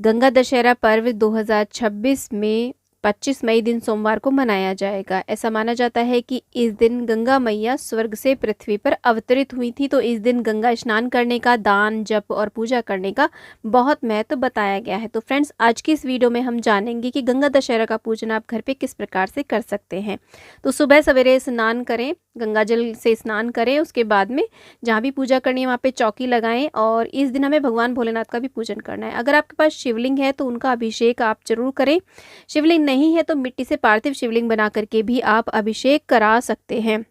गंगा दशहरा पर्व 2026 में 25 मई दिन सोमवार को मनाया जाएगा। ऐसा माना जाता है कि इस दिन गंगा मैया स्वर्ग से पृथ्वी पर अवतरित हुई थी। तो इस दिन गंगा स्नान करने का, दान, जप और पूजा करने का बहुत महत्व बताया गया है। तो फ्रेंड्स, आज की इस वीडियो में हम जानेंगे कि गंगा दशहरा का पूजन आप घर पे किस प्रकार से कर सकते हैं। तो सुबह सवेरे स्नान करें, गंगा जल से स्नान करें। उसके बाद में जहाँ भी पूजा करनी है वहाँ पे चौकी लगाएं और इस दिन हमें भगवान भोलेनाथ का भी पूजन करना है। अगर आपके पास शिवलिंग है तो उनका अभिषेक आप जरूर करें। शिवलिंग नहीं है तो मिट्टी से पार्थिव शिवलिंग बना करके भी आप अभिषेक करा सकते हैं।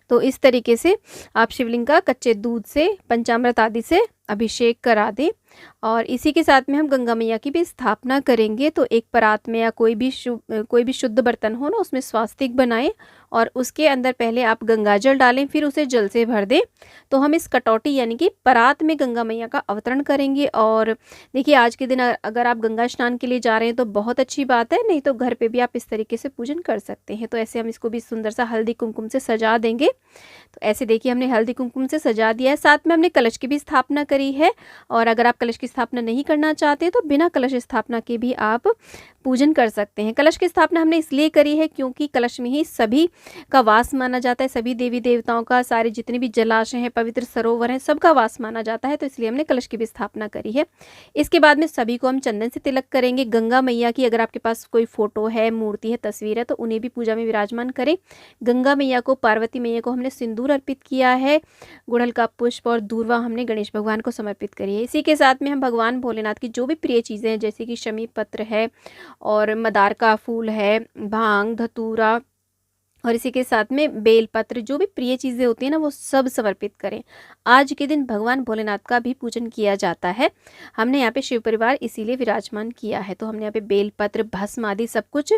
तो इस तरीके से आप शिवलिंग का कच्चे दूध से, पंचामृत आदि से अभिषेक करा दें। और इसी के साथ में हम गंगा मैया की भी स्थापना करेंगे। तो एक परात में या कोई भी शुद्ध बर्तन हो ना, उसमें स्वास्तिक बनाएं और उसके अंदर पहले आप गंगा जल डालें, फिर उसे जल से भर दें। तो हम इस कटौती यानी कि परात में गंगा मैया का अवतरण करेंगे। और देखिए, आज के दिन अगर आप गंगा स्नान के लिए जा रहे हैं तो बहुत अच्छी बात है, नहीं तो घर पे भी आप इस तरीके से पूजन कर सकते हैं। तो ऐसे हम इसको भी सुंदर सा हल्दी कुमकुम से सजा देंगे। तो ऐसे देखिए, हमने हल्दी कुमकुम से सजा दिया है। साथ में हमने कलश की भी स्थापना करी है। और अगर आप कलश की स्थापना नहीं करना चाहते तो बिना कलश स्थापना के भी आप पूजन कर सकते हैं। कलश की स्थापना हमने इसलिए करी है क्योंकि कलश में ही सभी का वास माना जाता है, सभी देवी देवताओं का, सारे जितने भी जलाशय हैं, पवित्र सरोवर हैं, सबका वास माना जाता है। तो इसलिए हमने कलश की भी स्थापना करी है। इसके बाद में सभी को हम चंदन से तिलक करेंगे। गंगा मैया की अगर आपके पास कोई फोटो है, मूर्ति है, तस्वीर है तो उन्हें भी पूजा में विराजमान करें। गंगा मैया को, पार्वती मैया को हमने सिंदूर अर्पित किया है। गुड़हल का पुष्प और दूर्वा हमने गणेश भगवान को समर्पित करी है। इसी के साथ में हम भगवान भोलेनाथ की जो भी प्रिय चीज़ें हैं, जैसे कि शमी पत्र है और मदार का फूल है, भांग, धतूरा और इसी के साथ में बेलपत्र, जो भी प्रिय चीज़ें होती हैं ना, वो सब समर्पित करें। आज के दिन भगवान भोलेनाथ का भी पूजन किया जाता है। हमने यहाँ पे शिव परिवार इसीलिए विराजमान किया है। तो हमने यहाँ पे बेलपत्र, भस्म आदि सब कुछ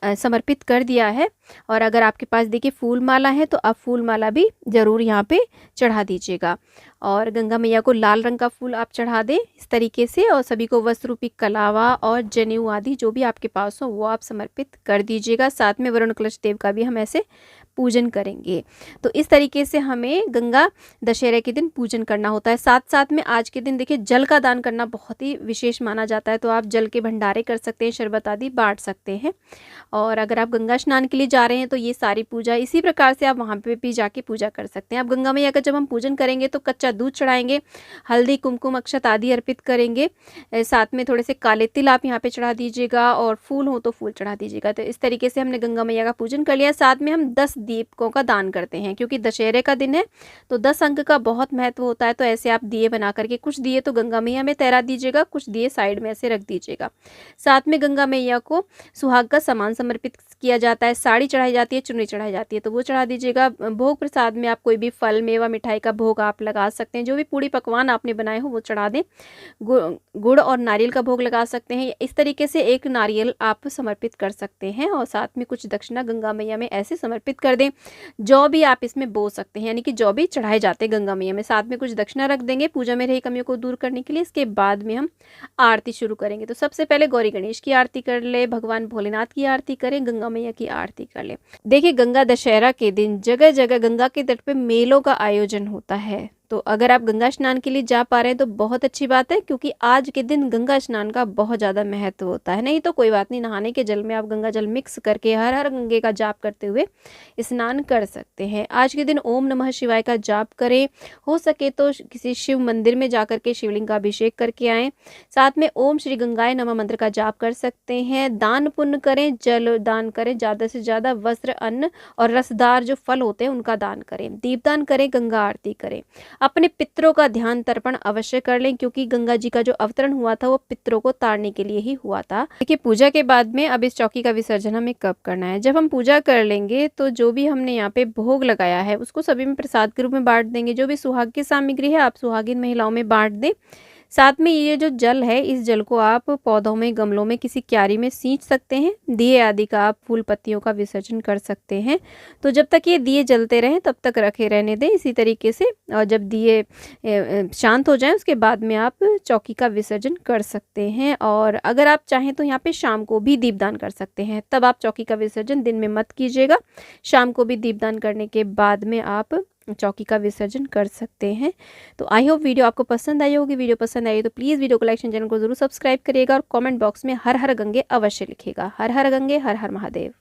समर्पित कर दिया है। और अगर आपके पास देखिए फूल माला है तो आप फूल माला भी ज़रूर यहाँ पे चढ़ा दीजिएगा। और गंगा मैया को लाल रंग का फूल आप चढ़ा दें इस तरीके से। और सभी को वस्त्र रूपी कलावा और जनेऊ आदि जो भी आपके पास हो वो आप समर्पित कर दीजिएगा। साथ में वरुण कलश देव का भी हम ऐसे पूजन करेंगे। तो इस तरीके से हमें गंगा दशहरे के दिन पूजन करना होता है। साथ साथ में आज के दिन देखिए जल का दान करना बहुत ही विशेष माना जाता है। तो आप जल के भंडारे कर सकते हैं, शरबत आदि बांट सकते हैं। और अगर आप गंगा स्नान के लिए जा रहे हैं तो ये सारी पूजा इसी प्रकार से आप वहाँ पे भी जाके पूजा कर सकते हैं। आप गंगा मैया का जब हम पूजन करेंगे तो कच्चा दूध चढ़ाएंगे, हल्दी, कुमकुम, अक्षत आदि अर्पित करेंगे। साथ में थोड़े से काले तिल आप यहाँ पे चढ़ा दीजिएगा और फूल हो तो फूल चढ़ा दीजिएगा। तो इस तरीके से हमने गंगा मैया का पूजन कर लिया। साथ में हम 10 दीपकों का दान करते हैं क्योंकि दशहरे का दिन है तो 10 अंक का बहुत महत्व होता है। तो ऐसे आप दिए बना करके, कुछ दिए तो गंगा मैया में तैरा दीजिएगा, कुछ दिए साइड में ऐसे रख दीजिएगा। साथ में गंगा मैया को सुहाग का सामान समर्पित किया जाता है। साड़ी चढ़ाई जाती है, चुन्नी चढ़ाई जाती है, तो वो चढ़ा दीजिएगा। भोग प्रसाद में आप कोई भी फल, मेवा, मिठाई का भोग आप लगा सकते हैं। जो भी पूड़ी पकवान आपने बनाए हो वो चढ़ा दें। गुड़ और नारियल का भोग लगा सकते हैं। इस तरीके से एक नारियल आप समर्पित कर सकते हैं। और साथ में कुछ दक्षिणा गंगा मैया में ऐसे समर्पित कर दें। जौ भी आप इसमें बो सकते हैं, यानी कि जौ भी चढ़ाए जाते हैं गंगा मैया में। साथ में कुछ दक्षिणा रख देंगे पूजा में रही कमियों को दूर करने के लिए। इसके बाद में हम आरती शुरू करेंगे। तो सबसे पहले गौरी गणेश की आरती कर ले, भगवान भोलेनाथ की आरती करें, गंगा मैया की आरती कर ले। देखिए, गंगा दशहरा के दिन जगह जगह गंगा के तट पे मेलों का आयोजन होता है। तो अगर आप गंगा स्नान के लिए जा पा रहे हैं तो बहुत अच्छी बात है, क्योंकि आज के दिन गंगा स्नान का बहुत ज़्यादा महत्व होता है। नहीं तो कोई बात नहीं, नहाने के जल में आप गंगा जल मिक्स करके हर हर गंगे का जाप करते हुए स्नान कर सकते हैं। आज के दिन ओम नमः शिवाय का जाप करें। हो सके तो किसी शिव मंदिर में जा करके शिवलिंग का अभिषेक करके आएँ। साथ में ओम श्री गंगाए नमः मंत्र का जाप कर सकते हैं। दान पुण्य करें, जल दान करें, ज़्यादा से ज़्यादा वस्त्र, अन्न और रसदार जो फल होते हैं उनका दान करें। दीपदान करें, गंगा आरती करें। अपने पितरों का ध्यान तर्पण अवश्य कर लें, क्योंकि गंगा जी का जो अवतरण हुआ था वो पितरों को तारने के लिए ही हुआ था। देखिए, पूजा के बाद में अब इस चौकी का विसर्जन हमें कब करना है। जब हम पूजा कर लेंगे तो जो भी हमने यहाँ पे भोग लगाया है उसको सभी में प्रसाद के रूप में बांट देंगे। जो भी सुहाग की सामग्री है आप सुहागिन महिलाओं में बांट दें। साथ में ये जो जल है, इस जल को आप पौधों में, गमलों में, किसी क्यारी में सींच सकते हैं। दिए आदि का आप फूल पत्तियों का विसर्जन कर सकते हैं। तो जब तक ये दिए जलते रहें तब तक रखे रहने दें इसी तरीके से। और जब दिए शांत हो जाएं उसके बाद में आप चौकी का विसर्जन कर सकते हैं। और अगर आप चाहें तो यहाँ पे शाम को भी दीपदान कर सकते हैं। तब आप चौकी का विसर्जन दिन में मत कीजिएगा, शाम को भी दीपदान करने के बाद में आप चौकी का विसर्जन कर सकते हैं। तो आई होप वीडियो आपको पसंद आई होगी। वीडियो पसंद आई तो प्लीज़ वीडियो को लाइक, चैनल को जरूर सब्सक्राइब करिएगा और कमेंट बॉक्स में हर हर गंगे अवश्य लिखिएगा। हर हर गंगे, हर हर महादेव।